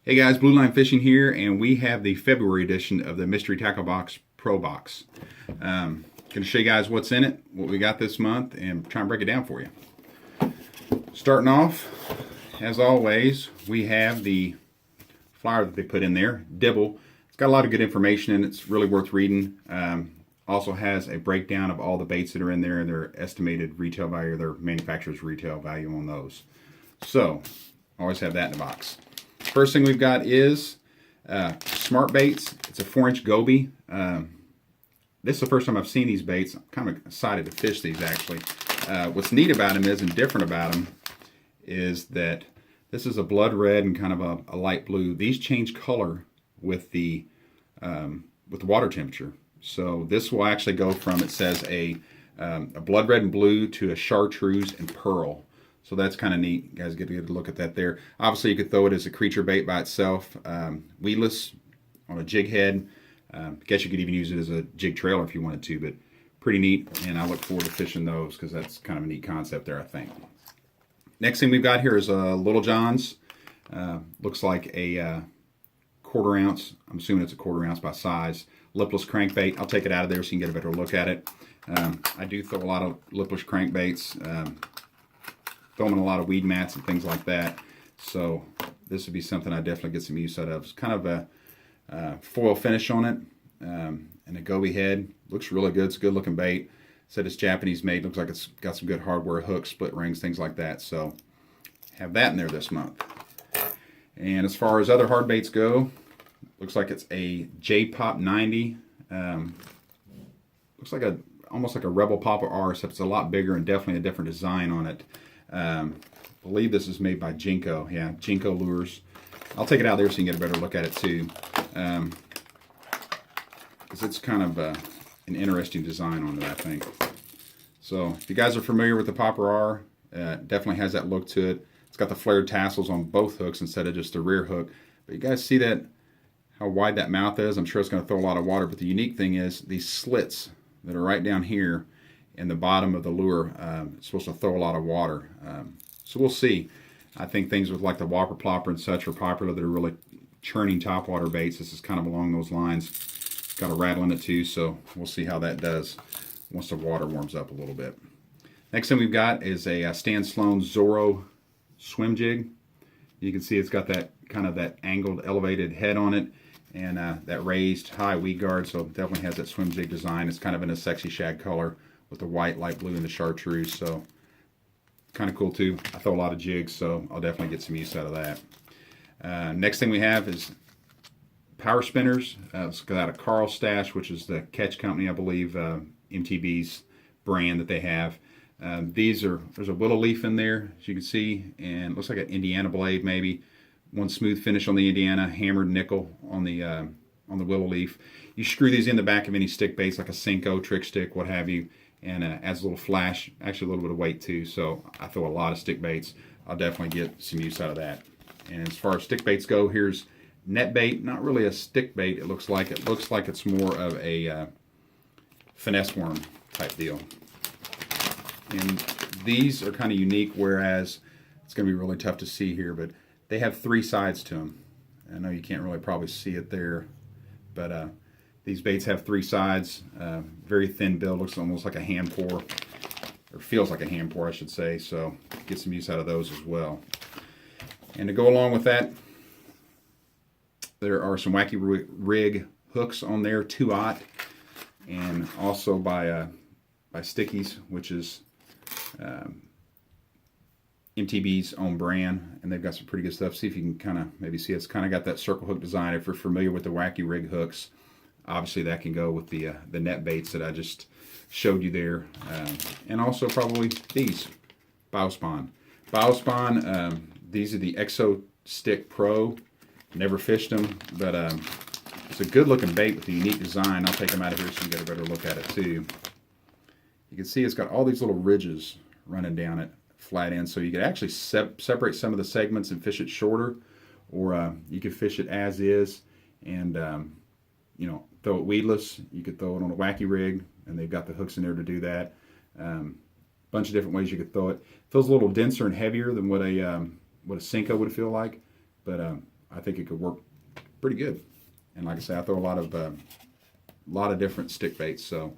Hey guys, Blue Line Fishing here, and we have the February edition of the Mystery Tackle Box Pro Box. Going to show you guys what's in it, what we got this month, and try and break it down for you. Starting off, as always, we have the flyer that they put in there, Dibble. It's got a lot of good information and it's really worth reading. Also has a breakdown of all the baits that are in there and their estimated retail value, their manufacturer's retail value on those. So, always have that in the box. First thing we've got is Smart Baits. It's a 4-inch goby. This is the first time I've seen these baits. I'm kind of excited to fish these actually. What's neat about them is, and different about them, is that this is a blood red and kind of a light blue. These change color with the water temperature. So this will actually go from, it says a blood red and blue to a chartreuse and pearl. So that's kind of neat. You guys get to get a look at that there. Obviously, you could throw it as a creature bait by itself, weedless on a jig head. I guess you could even use it as a jig trailer if you wanted to, but pretty neat. And I look forward to fishing those because that's kind of a neat concept there, I think. Next thing we've got here is Little John's. Looks like a 1/4 ounce. I'm assuming it's a 1/4 ounce by size. Lipless crankbait. I'll take it out of there so you can get a better look at it. I do throw a lot of lipless crankbaits. Throw them in a lot of weed mats and things like that. So this would be something I definitely get some use out of. It's kind of a foil finish on it and a goby head. Looks really good. It's a good looking bait. Said it's Japanese made. Looks like it's got some good hardware hooks, split rings, things like that. So have that in there this month. And as far as other hard baits go, looks like it's a J-Pop 90. Looks like almost like a Rebel Papa R, except it's a lot bigger and definitely a different design on it. I believe this is made by Jinko. Yeah, Jinko lures. I'll take it out there so you can get a better look at it too. Because it's kind of an interesting design on it, I think. So if you guys are familiar with the Papa R, definitely has that look to it. It's got the flared tassels on both hooks instead of just the rear hook. But you guys see that, how wide that mouth is? I'm sure it's going to throw a lot of water, but the unique thing is these slits that are right down here in the bottom of the lure. It's supposed to throw a lot of water. So we'll see. I think things with like the Whopper Plopper and such are popular that are really churning topwater baits. This is kind of along those lines. It's got a rattle in it too, so we'll see how that does once the water warms up a little bit. Next thing we've got is a Stan Sloan Zorro swim jig. You can see it's got that kind of that angled, elevated head on it, and that raised high weed guard, so it definitely has that swim jig design. It's kind of in a sexy shag color with the white, light blue, and the chartreuse, so kind of cool too. I throw a lot of jigs, so I'll definitely get some use out of that. Next thing we have is power spinners. It's got a Carl Stash, which is the catch company, I believe, MTB's brand that they have. There's a willow leaf in there, as you can see, and it looks like an Indiana blade maybe. One smooth finish on the Indiana, hammered nickel on the willow leaf. You screw these in the back of any stick baits like a Senko, trick stick, what have you, and adds a little flash, actually a little bit of weight too. So I throw a lot of stick baits. I'll definitely get some use out of that. And as far as stick baits go, here's net bait. Not really a stick bait. It looks like it's more of a finesse worm type deal. And these are kind of unique, whereas it's going to be really tough to see here, but they have 3 sides to them. I know you can't really probably see it there, but these baits have 3 sides. Very thin bill, looks almost like a hand pour, or feels like a hand pour, I should say. So get some use out of those as well. And to go along with that, there are some Wacky Rig hooks on there, 2/0, and also by Stickies, which is MTB's own brand, and they've got some pretty good stuff. See if you can kind of maybe see it's kind of got that circle hook design. If you're familiar with the Wacky Rig hooks, obviously that can go with the net baits that I just showed you there, and also probably these Biospawn. These are the Exo Stick Pro. Never fished them, but it's a good looking bait with a unique design. I'll take them out of here so you can get a better look at it too. You can see it's got all these little ridges running down it, flat end, so you could actually separate some of the segments and fish it shorter, or you could fish it as is and throw it weedless. You could throw it on a Wacky Rig, and they've got the hooks in there to do that. Bunch of different ways you could throw it. Feels a little denser and heavier than what a Senko would feel like, but I think it could work pretty good. And like I say, I throw a lot of different stick baits, so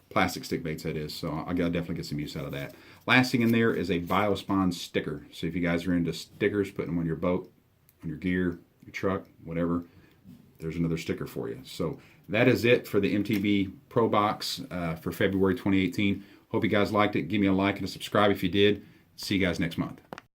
plastic stick baits that is. So I gotta definitely get some use out of that. Last thing in there is a Biospon sticker. So if you guys are into stickers, putting them on your boat, on your gear, your truck, whatever, there's another sticker for you. So that is it for the MTB Pro Box for February 2018. Hope you guys liked it. Give me a like and a subscribe if you did. See you guys next month.